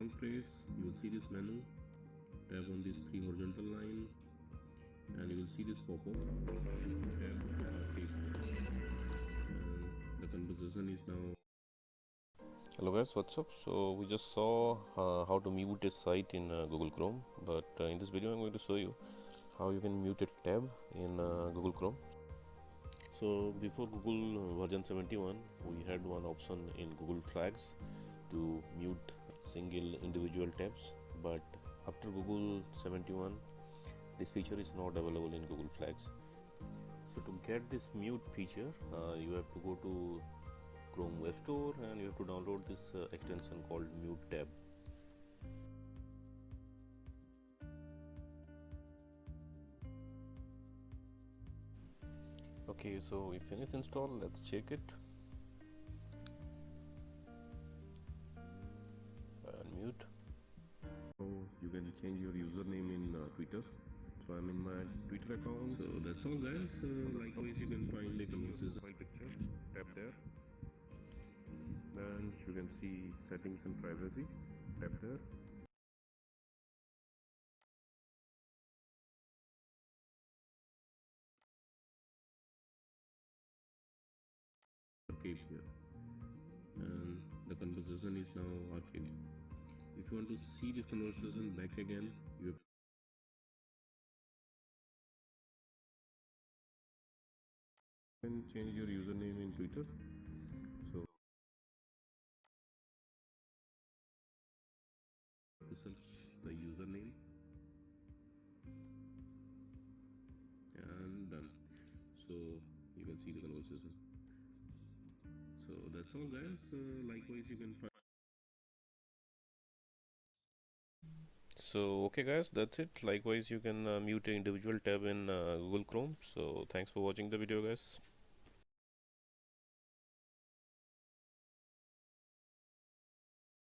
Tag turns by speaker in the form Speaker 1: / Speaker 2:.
Speaker 1: long press, you will see this menu. Tap on this three horizontal line and you will see this pop-up. The conversation is now. Hello guys, what's up? So we just saw how to mute a site in Google Chrome, but in this video I'm going to show you how you can mute a tab in Google Chrome. So before Google version 71, we had one option in Google Flags to mute single individual tabs, but after Google 71, this feature is not available in Google Flags. So to get this mute feature, you have to go to Chrome Web Store and you have to download this extension called Mute Tab. Okay, so we finish install, let's check it. Unmute. So you can change your username in Twitter. So I'm in my Twitter account. So that's all guys. Likewise you can find the conversation profile picture. Tap there. Then you can see settings and privacy. Tap there. Arcade here. And the conversation is now arcade. If you want to see this conversation back again, you can change your username in Twitter. So the username and done. So you can see the conversation. So that's all guys. Likewise you can find. So okay guys, that's it. Likewise you can mute an individual tab in Google Chrome. So thanks for watching the video guys.